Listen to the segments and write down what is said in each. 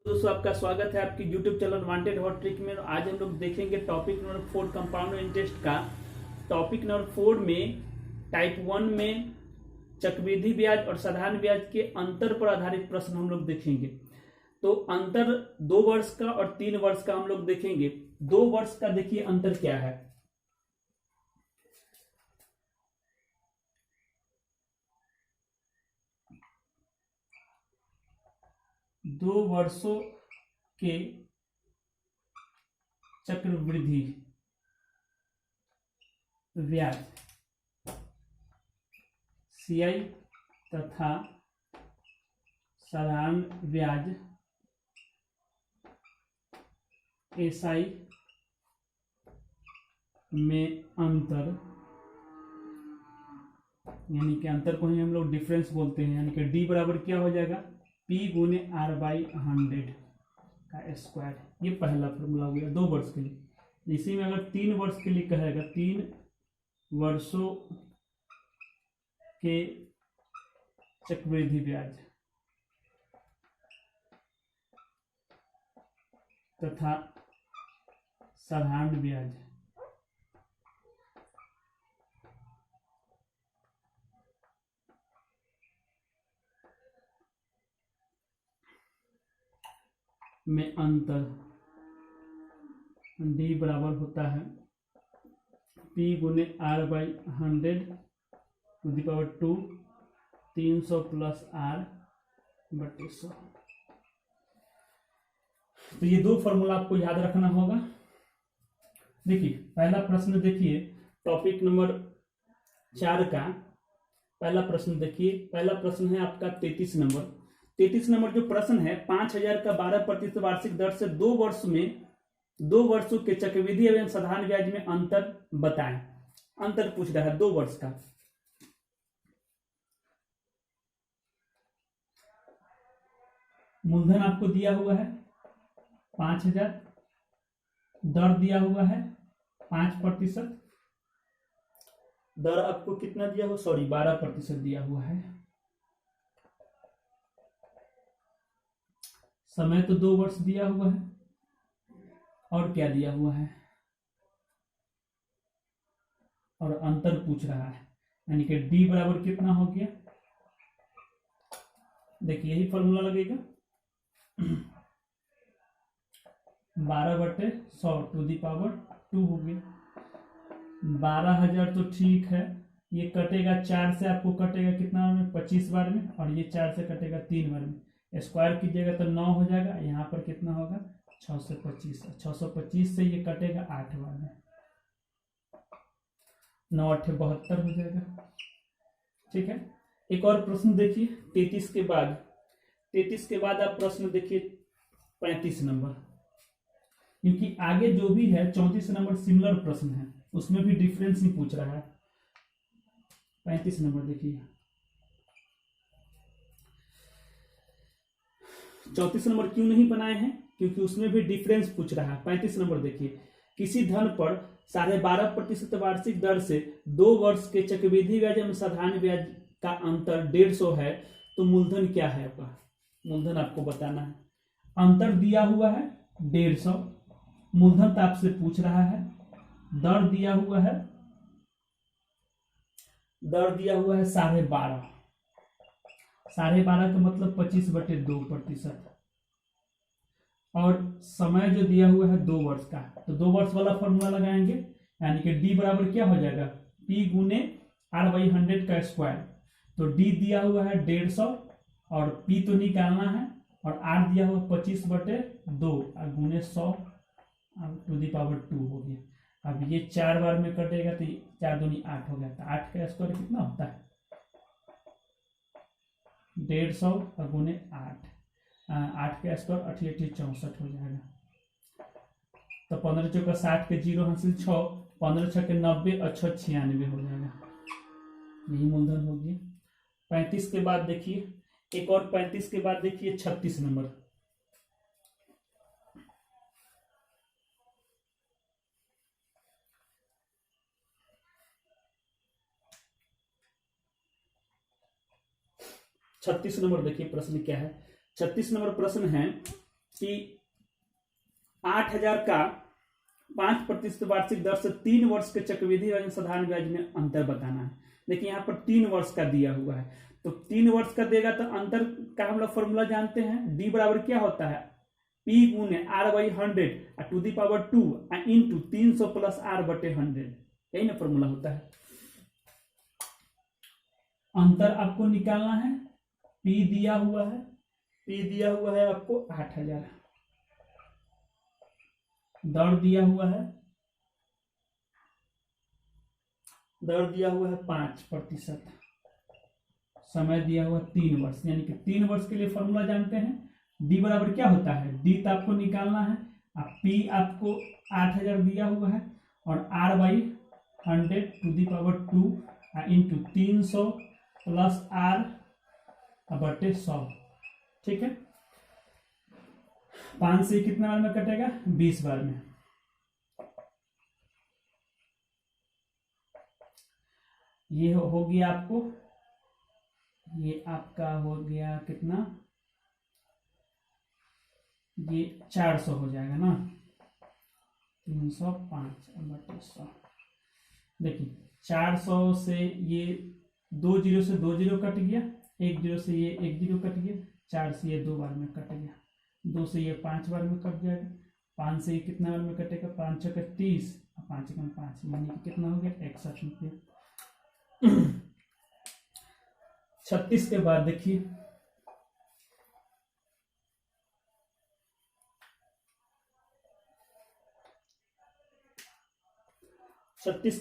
दोस्तों आपका स्वागत है आपकी YouTube channel wanted hot trick में। आज हम लोग देखेंगे टॉपिक नंबर 4 कंपाउंड इंटरेस्ट का। टॉपिक नंबर 4 में टाइप 1 में चक्रवृद्धि ब्याज और साधारण ब्याज के अंतर पर आधारित प्रश्न हम लोग देखेंगे। तो अंतर 2 वर्ष का और 3 वर्ष का हम लोग देखेंगे। 2 वर्ष का देखिए अंतर क्या है। दो वर्षों के चक्रवृद्धि ब्याज CI तथा साधारण ब्याज SI में अंतर, यानी कि अंतर को ही हम लोग डिफरेंस बोलते हैं। यानी कि D बराबर क्या हो जाएगा, P गुने R/100 का स्क्वायर। ये पहला फॉर्मूला हो गया 2 वर्ष के लिए। इसी में अगर 3 वर्ष के लिए कहेगा, 3 वर्षों के चक्रवृद्धि ब्याज तथा साधारण ब्याज में अंतर D बराबर होता है P गुने R/100 to the power 2, 300 plus R/100। तो ये 2 फॉर्मूला आपको याद रखना होगा। देखिए पहला प्रश्न, देखिए टॉपिक नंबर 4 का पहला प्रश्न देखिए। पहला प्रश्न है आपका 33 नंबर। 33 नंबर जो प्रश्न है, 5000 का 12% वार्षिक दर से 2 वर्षों के चक्रवृद्धि एवं साधारण ब्याज में अंतर बताएं। अंतर पूछ रहा है 2 वर्ष का। मूलधन आपको दिया हुआ है 5000, दर दिया हुआ है 5%, दर आपको कितना दिया हुआ, 12% दिया हुआ है। समय तो 2 वर्ष दिया हुआ है, और क्या दिया हुआ है, और अंतर पूछ रहा है। यानी कि D बराबर कितना हो गया, देखिए यही फॉर्मूला लगेगा 12/100 टू दी पावर 2 हो गया। 12,000 तो ठीक है, ये कटेगा 4 से, आपको कटेगा कितना में, 25 बार में, और ये 4 से कटेगा 3 बार में। स्क्वायर कीजिएगा तो 9 हो जाएगा। यहाँ पर कितना होगा, 625। 625 से ये कटेगा 8 बार में, 9 8 72 हो जाएगा। ठीक है, एक और प्रश्न देखिए 33 के बाद। 33 के बाद आप प्रश्न देखिए 35 नंबर, क्योंकि आगे जो भी है 34 नंबर सिमिलर प्रश्न है, उसमें भी डिफरेंस ही पूछ रहा है। 35 नंबर देखिए, 34 नंबर क्यों नहीं बनाए हैं, क्योंकि उसमें भी डिफरेंस पूछ रहा है। 35 नंबर देखिए, किसी धन पर 12.5% वार्षिक दर से 2 वर्ष के चक्रवृद्धि ब्याज एवं साधारण ब्याज का अंतर 150 है, तो मूलधन क्या है आपका, मूलधन आपको बताना है। अंतर दिया हुआ है 150, मूलधन तो आपसे पूछ रहा है। दर दिया हुआ है 12.5, 12.5 का मतलब 25/2%, और समय जो दिया हुआ है 2 वर्ष का, तो 2 वर्ष वाला फॉर्मूला लगाएंगे। यानी कि D बराबर क्या हो जाएगा, P गुने R/100 का स्क्वायर। तो D दिया हुआ है 150, और P तो निकालना है, और R दिया हुआ 25/2 गुने 100 टू दी पावर 2 हो गया। अब ये 4 बार में कटेगा तो 4 दूनी 8 हो गया। तो 8 का स्क्वायर कितना होता है, 150 गुने 8, 8 का स्क्वायर 8 8 64 हो जाएगा। तो 15 चौका 60 के 0 हासिल 6, 15 6 के 90 और 6 96 हो जाएगा। यही मूलधन हो गया। 35 के बाद देखिए एक और, 35 के बाद देखिए 36 नंबर। 36 नंबर देखिए प्रश्न क्या है। 36 नंबर प्रश्न है, कि 8,000 का 5% वार्षिक दर से 3 वर्ष के चक्रवृद्धि ब्याज साधारण ब्याज में अंतर बताना है। देखिए यहाँ पर 3 वर्ष का दिया हुआ है, तो 3 वर्ष का देगा तो अंतर का हम लोग फॉर्मूला जानते हैं। डी बराबर क्या होता है, पी गुने R/100 to the power 2 into 300 plus R/100, यही ना फॉर्मूला होता है। अंतर आपको निकालना है। P दिया हुआ है, P दिया हुआ है आपको 8,000, दर दिया हुआ है, दर दिया हुआ है 5%, समय दिया हुआ 3 वर्ष, यानी कि 3 वर्ष के लिए फॉर्मूला जानते हैं। डी बराबर क्या होता है, डी तो आपको निकालना है, पी आपको 8,000 दिया हुआ है और R/100 to the power 2 into 300 plus R/100, ठीक है। 5 से कितने बार में कटेगा, 20 बार में। ये हो गया आपको, ये आपका हो गया कितना, ये 400 हो जाएगा ना, 305/100। देखिए 400 से ये 2 जीरो से 2 जीरो कट गया, 1 जीरो से ये 1 जीरो कट गया, 4 से ये 2 बार में कट गया, 2 से ये 5 बार में कट जाएगा, 5 से ये कितना बार में कटेगा, 5 छक्के 30, 5 एकम 5, यानी कि कितना हो गया, 61 रुपया। 36 के बाद देखिए, छत्तीस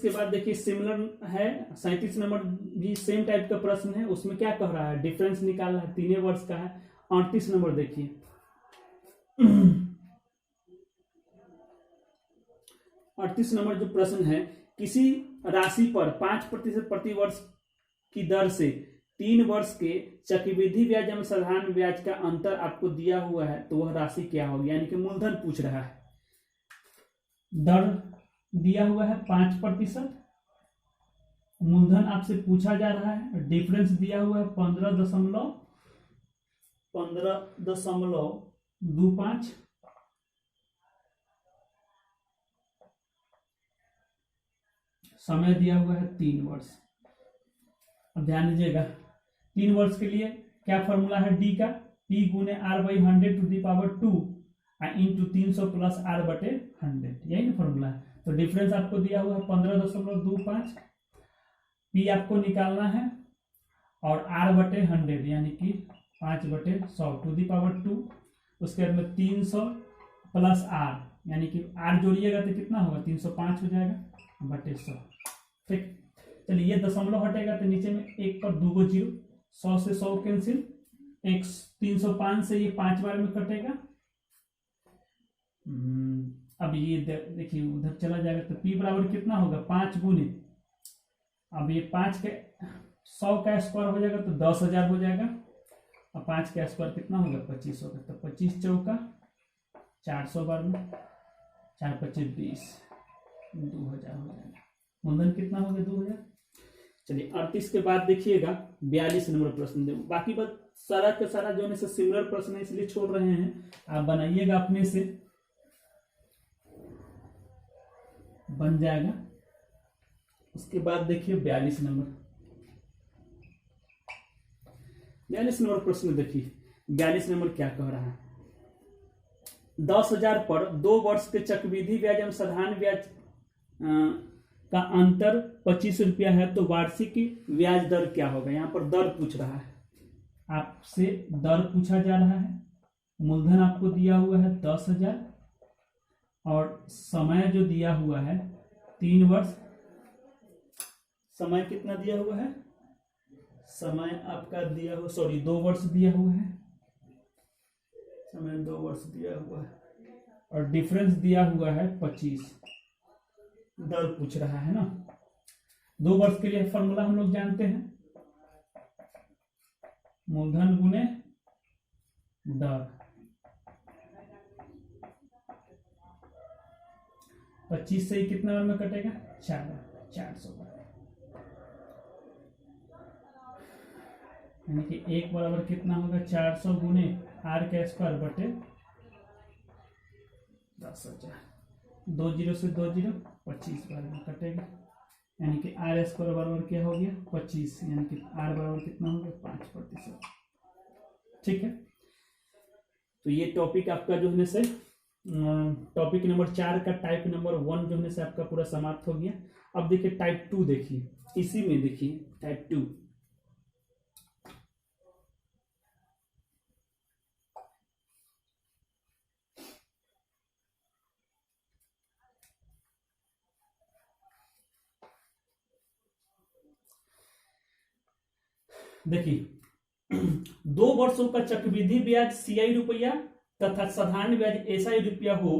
के बाद देखिए सिमिलर है। 37 नंबर भी सेम टाइप का प्रश्न है, उसमें क्या कह रहा है, डिफरेंस निकालना है, 3 वर्ष का है। 38 नंबर देखिए, 38 नंबर जो प्रश्न है, किसी राशि पर 5% प्रति वर्ष की दर से 3 वर्ष के चक्रवृद्धि ब्याज एवं साधारण ब्याज का अंतर आपको दिया हुआ है, तो वह राशि क्या होगी, यानी कि मूलधन पूछ रहा है। दर दिया हुआ है 5%, मूलधन आपसे पूछा जा रहा है, डिफरेंस दिया हुआ है 15.25, समय दिया हुआ है 3 वर्ष। अब ध्यान दीजिएगा, 3 वर्ष के लिए क्या फॉर्मूला है, डी का, पी गुने R/100 to the power 2 into 300 plus R/100, यही ना फॉर्मूला है। तो डिफरेंस आपको दिया हुआ है 15.25, पी आपको निकालना है और R/100 यानी कि 5/100 टू दी पावर 2, उसके बाद में 300 प्लस R, यानी कि R जोड़िएगा तो कितना होगा, 305 हो जाएगा बटे 100, ठीक। चलिए ये दशमलव हटेगा तो नीचे में 1 पर 2 को 0, 100 से 100 कैंसिल, 305 से ये 5 बार में कटेगा। अब ये देखिए उधर चला जाएगा तो P बराबर कितना होगा, 5 गुने, अब ये 5 के 100 का स्क्वायर हो जाएगा तो 10,000 हो जाएगा, और 5 का स्क्वायर कितना होगा, 25 होगा, तो 25 चौका 400 बार में, 4 25 20, 2,000 हो जाएगा। मूलधन कितना हो गया, 2,000। चलिए 38 के बाद देखिएगा 42 नंबर प्रश्न दे, बाकी बात सारा का सारा जो है सिमिलर प्रश्न है इसलिए छोड़ रहे हैं, आप बनाइएगा अपने से, बन जाएगा। उसके बाद देखिए 42 नंबर प्रश्न देखिए, 42 नंबर क्या कह रहा है, 10,000 पर 2 वर्ष के चक्रवृद्धि ब्याज एवं साधारण ब्याज का अंतर 25 रुपया है, तो वार्षिक ब्याज दर क्या होगा। यहाँ पर दर पूछ रहा है, आपसे दर पूछा जा रहा है, मूलधन आपको दिया हुआ है 10,000 और समय जो दिया हुआ है 3 वर्ष, समय कितना दिया हुआ है, समय आपका दिया हुआ 2 वर्ष दिया हुआ है, समय 2 वर्ष दिया हुआ है, और डिफरेंस दिया हुआ है 25, दर पूछ रहा है ना। 2 वर्ष के लिए फॉर्मूला हम लोग जानते हैं, मूलधन गुने दर, 25 से ही कितना बार में कटेगा, 400 बार। यानी कि 1 बराबर कितना होगा 400 गुने आर का स्क्वायर बटे 10,000। 2 जीरो से 2 जीरो 25 बार में कटेगा, यानी कि आर स्क्वायर बराबर क्या हो गया 25, यानी कि आर बराबर कितना हो गया 5%। ठीक है, तो ये टॉपिक आपका जो है से टॉपिक नंबर 4 का टाइप नंबर 1 जो है से आपका पूरा समाप्त हो गया। अब देखिए टाइप 2 देखिए, इसी में देखिए टाइप 2। देखिए 2 वर्षों का चक्रवृद्धि ब्याज CI रुपया तथा साधारण ब्याज SI रुपया हो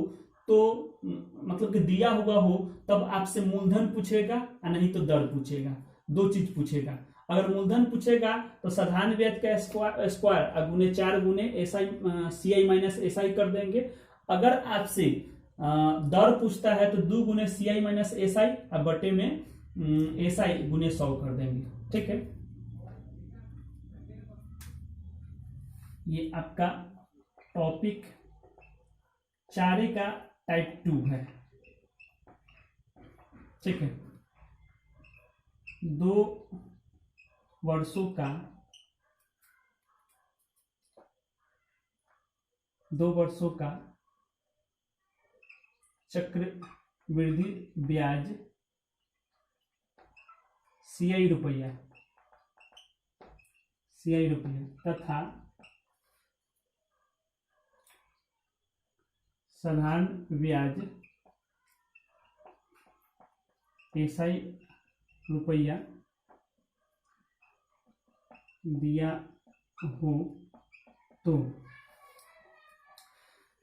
तो मतलब कि दिया हुआ हो, तब आपसे मूलधन पूछेगा और नहीं तो दर पूछेगा। 2 चीज पूछेगा। अगर मूलधन पूछेगा तो साधारण ब्याज का स्क्वायर गुने 4 गुने CI माइनस SI कर देंगे। अगर आपसे दर पूछता है तो 2 गुने CI माइनस SI और बटे में SI गुने 100 कर देंगे। ठीक है, ये आपका टॉपिक 4 का टाइप 2 है। ठीक है, 2 वर्षों का चक्रवृद्धि ब्याज CI रुपया तथा साधारण ब्याज SI रुपया दिया हो तो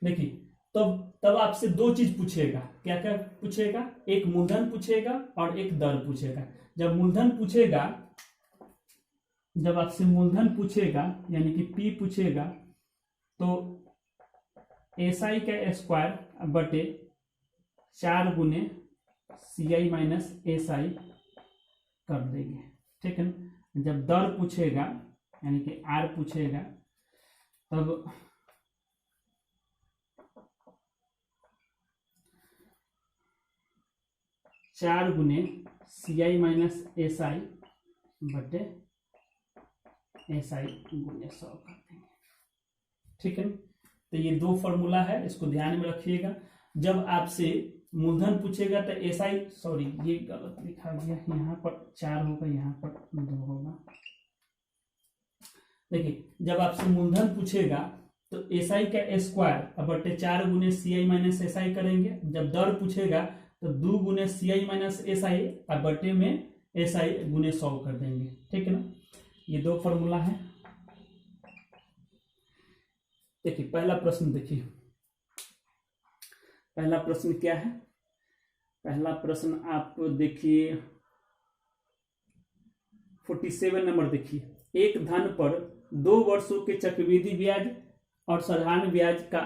देखिए तब आपसे 2 चीज पूछेगा। क्या क्या पूछेगा? एक मूलधन पूछेगा और एक दर पूछेगा। जब आपसे मूलधन पूछेगा यानी कि P पूछेगा तो SI का स्क्वायर बटे 4 गुने CI माइनस SI कर देंगे। ठीक है, जब दर पूछेगा यानी कि R पूछेगा तब 4 गुने CI माइनस SI बटे SI गुने 100 कर देंगे। ठीक है, तो ये 2 फॉर्मूला है, इसको ध्यान में रखिएगा। जब आपसे मूलधन पूछेगा तो SI, सॉरी ये गलत लिखा गया, यहाँ पर 4 होगा, यहाँ पर 2 होगा। देखिए जब आपसे मूलधन पूछेगा तो SI का स्क्वायर बटे 4 गुने CI माइनस SI करेंगे। जब दर पूछेगा तो 2 गुने CI माइनस SI और बटे में SI गुने 100 कर देंगे। ठीक है ना, ये 2 फॉर्मूला है। देखिए पहला प्रश्न देखिए, पहला प्रश्न क्या है? पहला प्रश्न आप देखिए 47 नंबर देखिए। एक धन पर 2 वर्षों के चक्रवृद्धि ब्याज और साधारण ब्याज का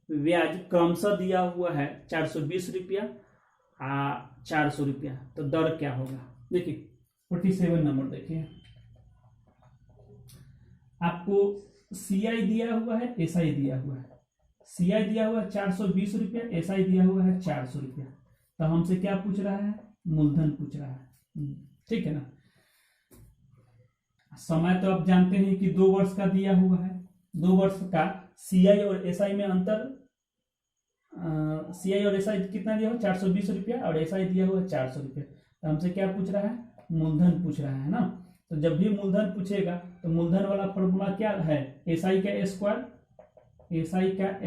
ब्याज क्रमशः दिया हुआ है 420 रुपया 400 रुपया, तो दर क्या होगा? देखिए 47 नंबर देखिए, आपको CI दिया हुआ है, SI दिया हुआ है। CI दिया हुआ है 420 रुपया, SI दिया हुआ है 400 रुपया। तो हमसे क्या पूछ रहा है? मूलधन पूछ रहा है। ठीक है ना, समय तो आप जानते हैं कि 2 वर्ष का दिया हुआ है। 2 वर्ष का CI और SI में अंतर, CI और SI कितना दिया हुआ? 420 रुपया और SI दिया हुआ 400 रुपया। तो हमसे क्या पूछ रहा है? मूलधन पूछ रहा है ना। तो जब भी मूलधन पूछेगा तो मूलधन वाला फॉर्मूला क्या है? SI का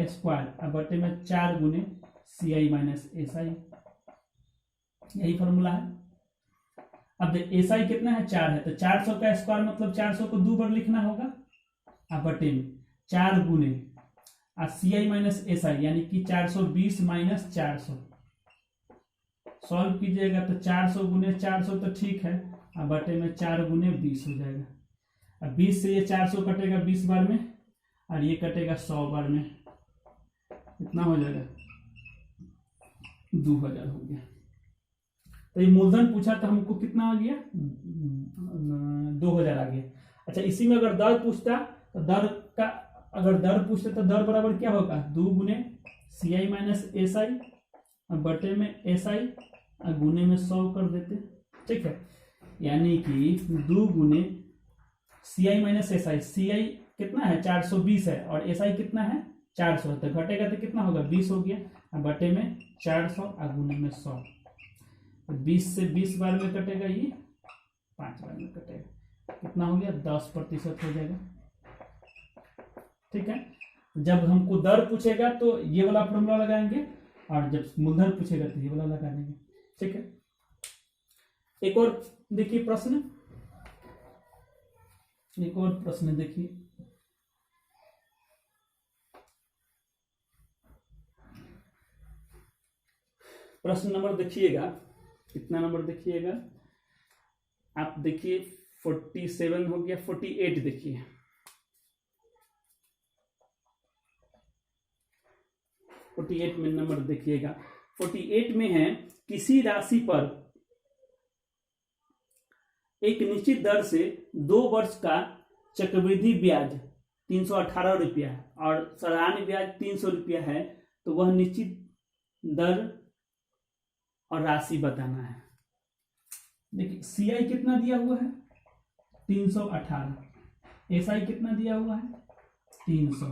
स्क्वायर बटे में 4 गुने CI माइनस SI, यही फॉर्मूला है। अब SI कितना है? 4 है, तो 400 का स्क्वायर मतलब 400 को 2 बार लिखना होगा बटे में 4 गुने CI माइनस SI यानी कि 420 माइनस 400। सॉल्व कीजिएगा तो 400 गुने 400 तो ठीक है, बटे में 4 गुने 20 हो जाएगा। अब 20 से ये 400 कटेगा 20 बार में और ये कटेगा 100 बार में, कितना हो जाएगा? 2000 हो गया। तो ये मूलधन पूछा तो हमको कितना आ गया? 2000 आ गया। अच्छा, इसी में अगर दर पूछता तो दर का, अगर दर पूछते तो दर बराबर क्या होगा, 2 गुने सी आई माइनस एस आई बटे में एस आई गुने में 100 कर देते। ठीक है, यानी कि 2 गुने सी आई माइनस एस आई, सी आई कितना है 420 है और एस आई कितना है 400 है, तो घटेगा तो कितना होगा 20 हो गया, बटे में 400 गुने में 100। 20 से 20 बार में कटेगा, ये 5 बार में कटेगा, कितना हो गया 10% हो जाएगा। ठीक है, जब हमको दर पूछेगा तो ये वाला फॉर्मूला लगाएंगे और जब मूलधन पूछेगा तो ये वाला लगा देंगे। ठीक है, एक और देखिए प्रश्न, एक और प्रश्न देखिए, प्रश्न नंबर देखिएगा, कितना नंबर देखिएगा आप, देखिए 47 हो गया, 48 देखिए। 48 में नंबर देखिएगा, 48 में है किसी राशि पर एक निश्चित दर से 2 वर्ष का चक्रवृद्धि ब्याज 318 रुपया और साधारण ब्याज 300 रुपया है, तो वह निश्चित दर और राशि बताना है। देखिए सी आई कितना दिया हुआ है 318, एस आई कितना दिया हुआ है 300,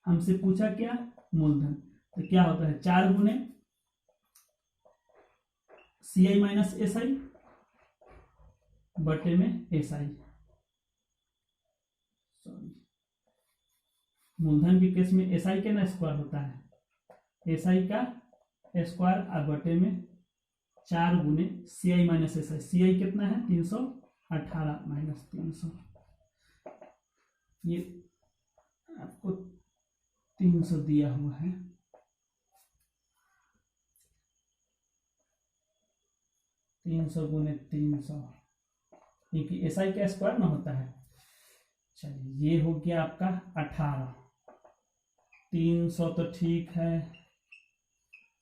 हमसे पूछा क्या मूलधन, तो क्या होता है 4 गुने सी आई माइनस एस आई बटे में एस आई, सॉरी मूलधन के केस में एस आई के ना स्क्वायर होता है, एस आई का स्क्वायर और बटे में 4 गुने सी आई माइनस एस आई, सी आई कितना है 318 माइनस 300, ये आपको 300 दिया हुआ है, 300 गुने 300, क्योंकि एस आई का स्क्वायर ना होता है। चलिए ये हो गया आपका 18, 300 तो ठीक है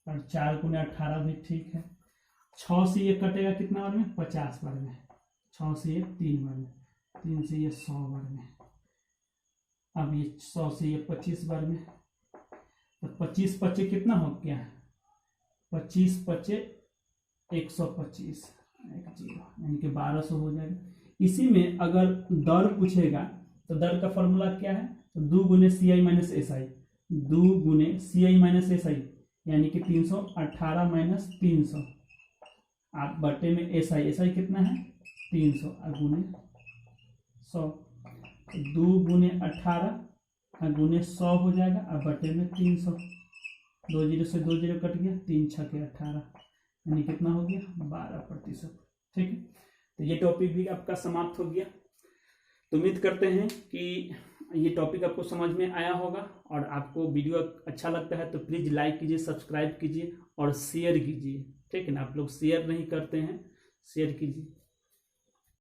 और 4 गुने 18 भी ठीक है, 6 से ये कटेगा कितना बार में 50 बार में, 6 से ये 3 बार में, 3 से ये 100 बार में, अब ये 100 से ये 25 बार में, तो 25 पचे कितना हो गया 25 पचे 125, यानी कि 1200 हो जाएगा। इसी में अगर दर पूछेगा तो दर का फॉर्मूला क्या है, तो 2 गुने सी आई माइनस एस आई, 2 गुने सी आई माइनस एस आई यानी कि 318 माइनस 300 आप बटे में एस आई, एस आई कितना है 300 गुने 100, 2 गुने 18 गुने 100 हो जाएगा और बटे में 300, 2 जीरो से 2 जीरो कट गया, 3 छके 18 यानी कितना हो गया 12%। ठीक है, तो ये टॉपिक भी आपका समाप्त हो गया। तो उम्मीद करते हैं कि ये टॉपिक आपको समझ में आया होगा और आपको वीडियो अच्छा लगता है तो प्लीज़ लाइक कीजिए, सब्सक्राइब कीजिए और शेयर कीजिए। ठीक है ना, आप लोग शेयर नहीं करते हैं, शेयर कीजिए।